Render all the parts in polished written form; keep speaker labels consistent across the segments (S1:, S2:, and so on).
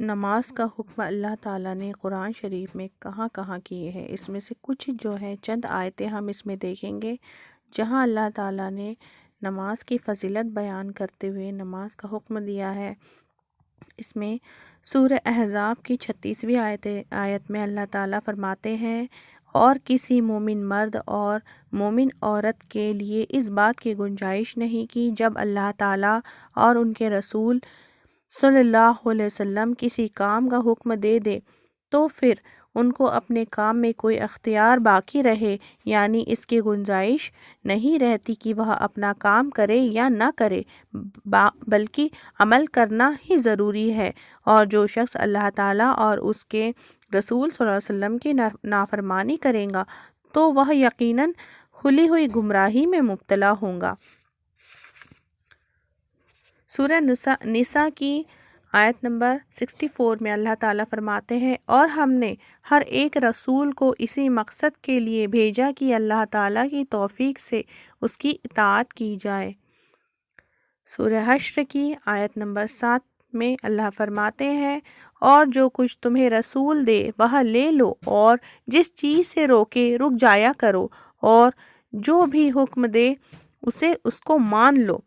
S1: نماز کا حکم اللہ تعالیٰ نے قرآن شریف میں کہاں کہاں کیے ہیں، اس میں سے کچھ جو ہے چند آیتیں ہم اس میں دیکھیں گے جہاں اللہ تعالیٰ نے نماز کی فضیلت بیان کرتے ہوئے نماز کا حکم دیا ہے۔ اس میں سورہ احزاب کی 36ویں آیت میں اللہ تعالیٰ فرماتے ہیں، اور کسی مومن مرد اور مومن عورت کے لیے اس بات کی گنجائش نہیں کہ جب اللہ تعالیٰ اور ان کے رسول صلی اللہ علیہ وسلم کسی کام کا حکم دے دے تو پھر ان کو اپنے کام میں کوئی اختیار باقی رہے، یعنی اس کی گنجائش نہیں رہتی کہ وہ اپنا کام کرے یا نہ کرے، بلکہ عمل کرنا ہی ضروری ہے۔ اور جو شخص اللہ تعالیٰ اور اس کے رسول صلی اللہ علیہ وسلم کی نافرمانی کرے گا تو وہ یقیناً کھلی ہوئی گمراہی میں مبتلا ہوگا۔ سورہ نساء کی آیت نمبر 64 میں اللہ تعالیٰ فرماتے ہیں، اور ہم نے ہر ایک رسول کو اسی مقصد کے لیے بھیجا کہ اللہ تعالیٰ کی توفیق سے اس کی اطاعت کی جائے۔ سورہ حشر کی آیت نمبر 7 میں اللہ فرماتے ہیں، اور جو کچھ تمہیں رسول دے وہ لے لو، اور جس چیز سے روکے رک جایا کرو، اور جو بھی حکم دے اس کو مان لو۔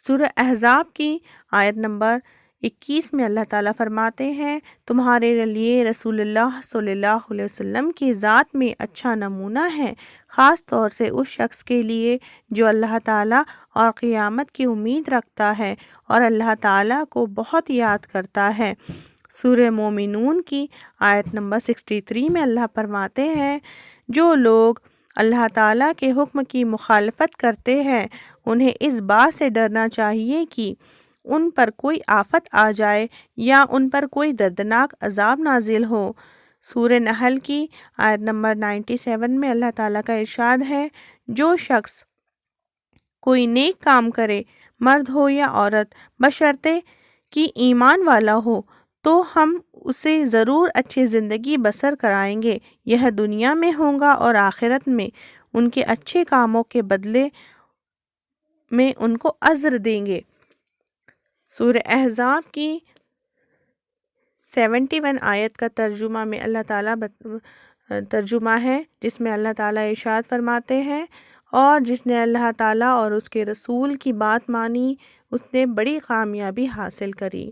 S1: سورہ احزاب کی آیت نمبر 21 میں اللہ تعالیٰ فرماتے ہیں، تمہارے لیے رسول اللہ صلی اللہ علیہ وسلم کی ذات میں اچھا نمونہ ہے، خاص طور سے اس شخص کے لیے جو اللہ تعالیٰ اور قیامت کی امید رکھتا ہے اور اللہ تعالیٰ کو بہت یاد کرتا ہے۔ سورہ مومنون کی آیت نمبر 63 میں اللہ فرماتے ہیں، جو لوگ اللہ تعالیٰ کے حکم کی مخالفت کرتے ہیں انہیں اس بات سے ڈرنا چاہیے کہ ان پر کوئی آفت آ جائے یا ان پر کوئی دردناک عذاب نازل ہو۔ سورہ نحل کی آیت نمبر 97 میں اللہ تعالیٰ کا ارشاد ہے، جو شخص کوئی نیک کام کرے، مرد ہو یا عورت، بشرطے کہ ایمان والا ہو، تو ہم اسے ضرور اچھی زندگی بسر کرائیں گے، یہ دنیا میں ہوگا اور آخرت میں ان کے اچھے کاموں کے بدلے میں ان کو اجر دیں گے۔ سورہ احزاب کی 71 آیت کا ترجمہ میں اللہ تعالیٰ ترجمہ ہے، جس میں اللہ تعالیٰ ارشاد فرماتے ہیں، اور جس نے اللہ تعالیٰ اور اس کے رسول کی بات مانی اس نے بڑی کامیابی حاصل کری۔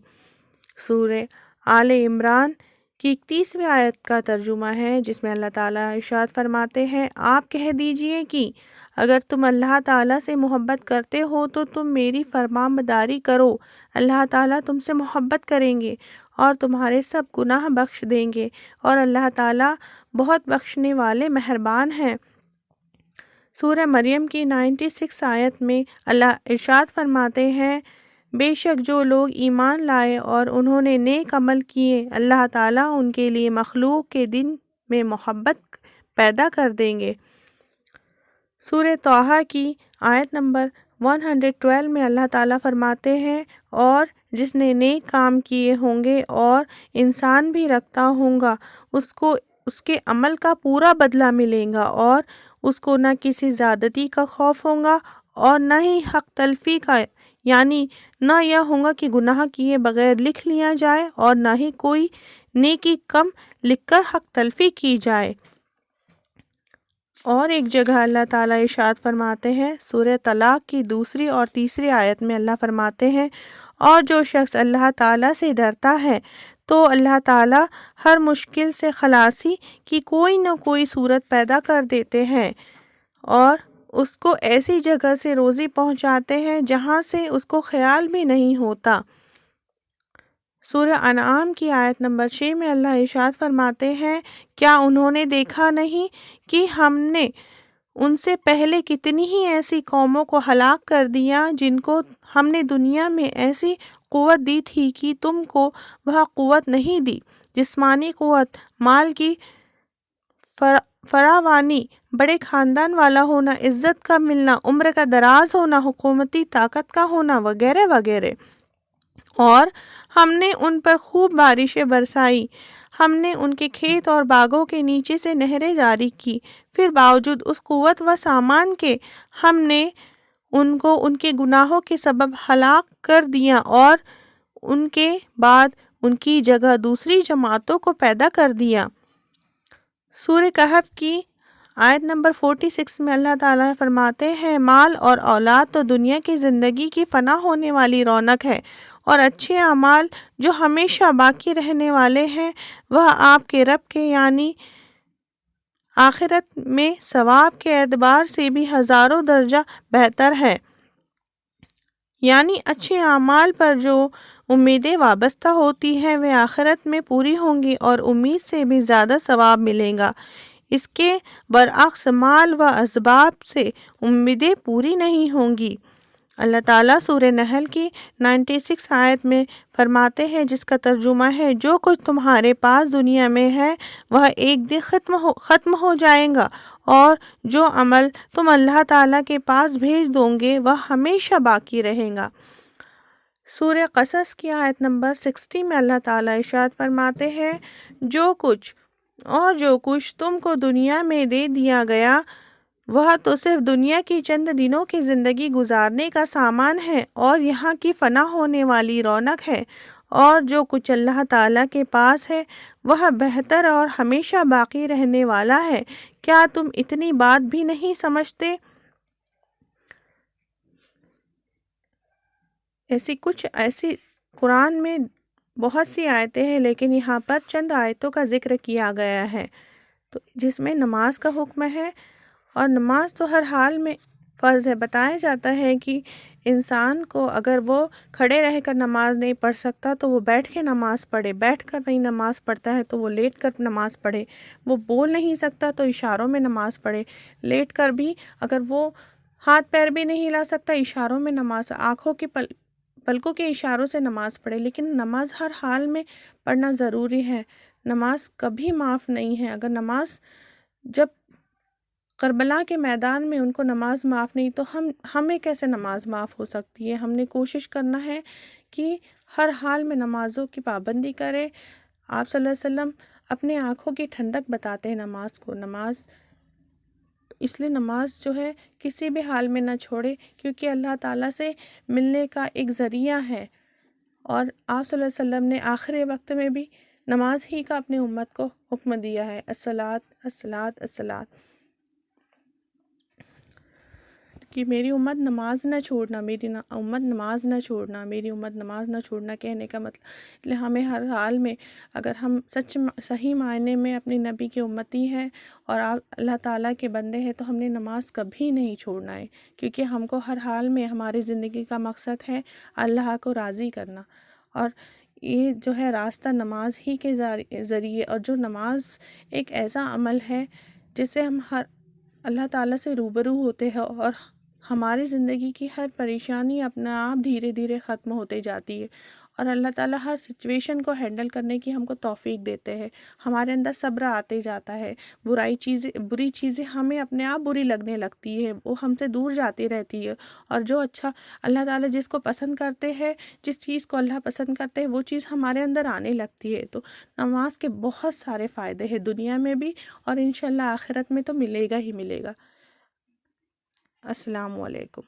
S1: سورہ آل عمران کی 31ویں آیت کا ترجمہ ہے، جس میں اللہ تعالیٰ ارشاد فرماتے ہیں، آپ کہہ دیجئے کہ اگر تم اللہ تعالیٰ سے محبت کرتے ہو تو تم میری فرمانبرداری کرو، اللہ تعالیٰ تم سے محبت کریں گے اور تمہارے سب گناہ بخش دیں گے، اور اللہ تعالیٰ بہت بخشنے والے مہربان ہیں۔ سورہ مریم کی 96 آیت میں اللہ ارشاد فرماتے ہیں، بے شک جو لوگ ایمان لائے اور انہوں نے نیک عمل کیے، اللہ تعالیٰ ان کے لیے مخلوق کے دل میں محبت پیدا کر دیں گے۔ سورہ طٰہٰ کی آیت نمبر 112 میں اللہ تعالیٰ فرماتے ہیں، اور جس نے نیک کام کیے ہوں گے اور انسان بھی رکھتا ہوگا اس کو اس کے عمل کا پورا بدلہ ملے گا، اور اس کو نہ کسی زیادتی کا خوف ہوگا اور نہ ہی حق تلفی کا، یعنی نہ یہ ہوگا کہ گناہ کیے بغیر لکھ لیا جائے اور نہ ہی کوئی نیکی کم لکھ کر حق تلفی کی جائے۔ اور ایک جگہ اللہ تعالیٰ ارشاد فرماتے ہیں، سورہ طلاق کی 2 اور 3 آیت میں اللہ فرماتے ہیں، اور جو شخص اللہ تعالیٰ سے ڈرتا ہے تو اللہ تعالیٰ ہر مشکل سے خلاصی کی کوئی نہ کوئی صورت پیدا کر دیتے ہیں اور اس کو ایسی جگہ سے روزی پہنچاتے ہیں جہاں سے اس کو خیال بھی نہیں ہوتا۔ سورہ انعام کی آیت نمبر 6 میں اللہ ارشاد فرماتے ہیں، کیا انہوں نے دیکھا نہیں کہ ہم نے ان سے پہلے کتنی ہی ایسی قوموں کو ہلاک کر دیا جن کو ہم نے دنیا میں ایسی قوت دی تھی کہ تم کو وہ قوت نہیں دی، جسمانی قوت، مال کی فراوانی، بڑے خاندان والا ہونا، عزت کا ملنا، عمر کا دراز ہونا، حکومتی طاقت کا ہونا، وغیرہ وغیرہ۔ اور ہم نے ان پر خوب بارشیں برسائی، ہم نے ان کے کھیت اور باغوں کے نیچے سے نہریں جاری کی، پھر باوجود اس قوت و سامان کے ہم نے ان کو ان کے گناہوں کے سبب ہلاک کر دیا، اور ان کے بعد ان کی جگہ دوسری جماعتوں کو پیدا کر دیا۔ سورہ کہف کی آیت نمبر 46 میں اللہ تعالیٰ فرماتے ہیں، مال اور اولاد تو دنیا کی زندگی کی فنا ہونے والی رونق ہے، اور اچھے اعمال جو ہمیشہ باقی رہنے والے ہیں وہ آپ کے رب کے یعنی آخرت میں ثواب کے اعتبار سے بھی ہزاروں درجہ بہتر ہے۔ یعنی اچھے اعمال پر جو امیدیں وابستہ ہوتی ہیں وہ آخرت میں پوری ہوں گی اور امید سے بھی زیادہ ثواب ملے گا۔ اس کے برعکس مال و اسباب سے امیدیں پوری نہیں ہوں گی۔ اللہ تعالیٰ سورہ نحل کی 96 آیت میں فرماتے ہیں، جس کا ترجمہ ہے، جو کچھ تمہارے پاس دنیا میں ہے وہ ایک دن ختم ہو جائے گا، اور جو عمل تم اللہ تعالیٰ کے پاس بھیج دو گے وہ ہمیشہ باقی رہے گا۔ سورہ قصص کی آیت نمبر 60 میں اللہ تعالیٰ ارشاد فرماتے ہیں، جو کچھ تم کو دنیا میں دے دیا گیا وہ تو صرف دنیا کی چند دنوں کی زندگی گزارنے کا سامان ہے اور یہاں کی فنا ہونے والی رونق ہے، اور جو کچھ اللہ تعالیٰ کے پاس ہے وہ بہتر اور ہمیشہ باقی رہنے والا ہے۔ کیا تم اتنی بات بھی نہیں سمجھتے؟ ایسی قرآن میں بہت سی آیتیں ہیں، لیکن یہاں پر چند آیتوں کا ذکر کیا گیا ہے تو جس میں نماز کا حکم ہے، اور نماز تو ہر حال میں فرض ہے۔ بتایا جاتا ہے کہ انسان کو اگر وہ کھڑے رہ کر نماز نہیں پڑھ سکتا تو وہ بیٹھ کے نماز پڑھے، بیٹھ کر نہیں نماز پڑھتا ہے تو وہ لیٹ کر نماز پڑھے، وہ بول نہیں سکتا تو اشاروں میں نماز پڑھے، لیٹ کر بھی اگر وہ ہاتھ پیر بھی نہیں ہلا سکتا اشاروں میں نماز، آنکھوں کی پلکوں کے اشاروں سے نماز پڑھے۔ لیکن نماز ہر حال میں پڑھنا ضروری ہے، نماز کبھی معاف نہیں ہے۔ اگر نماز جب کربلا کے میدان میں ان کو نماز معاف نہیں تو ہمیں کیسے نماز معاف ہو سکتی ہے؟ ہم نے کوشش کرنا ہے کہ ہر حال میں نمازوں کی پابندی کرے۔ آپ صلی اللہ علیہ وسلم اپنے آنکھوں کی ٹھنڈک بتاتے ہیں نماز کو، اس لیے نماز جو ہے کسی بھی حال میں نہ چھوڑے، کیونکہ اللہ تعالیٰ سے ملنے کا ایک ذریعہ ہے، اور آپ صلی اللہ علیہ وسلم نے آخری وقت میں بھی نماز ہی کا اپنی امت کو حکم دیا ہے، الصلاۃ الصلاۃ الصلاۃ، کہ میری امت نماز نہ چھوڑنا، میری امت نماز نہ چھوڑنا، میری امت نماز نہ چھوڑنا کہنے کا مطلب اس لیے ہمیں ہر حال میں اگر ہم صحیح معنی میں اپنی نبی کی امتی ہیں اور اللہ تعالیٰ کے بندے ہیں تو ہم نے نماز کبھی نہیں چھوڑنا ہے، کیونکہ ہم کو ہر حال میں ہماری زندگی کا مقصد ہے اللہ کو راضی کرنا، اور یہ جو ہے راستہ نماز ہی کے ذریعے، اور جو نماز ایک ایسا عمل ہے جس سے ہم اللہ تعالیٰ سے روبرو ہوتے ہیں، اور ہماری زندگی کی ہر پریشانی اپنے آپ دھیرے دھیرے ختم ہوتے جاتی ہے، اور اللہ تعالیٰ ہر سچویشن کو ہینڈل کرنے کی ہم کو توفیق دیتے ہیں، ہمارے اندر صبر آتے جاتا ہے، بری چیزیں ہمیں اپنے آپ بری لگنے لگتی ہے، وہ ہم سے دور جاتی رہتی ہے، اور جو اچھا اللہ تعالیٰ جس کو پسند کرتے ہیں، جس چیز کو اللہ پسند کرتے ہیں وہ چیز ہمارے اندر آنے لگتی ہے۔ تو نماز کے بہت سارے فائدے ہیں دنیا میں بھی، اور انشاءاللہ آخرت میں تو ملے گا ہی ملے گا۔ السلام علیکم۔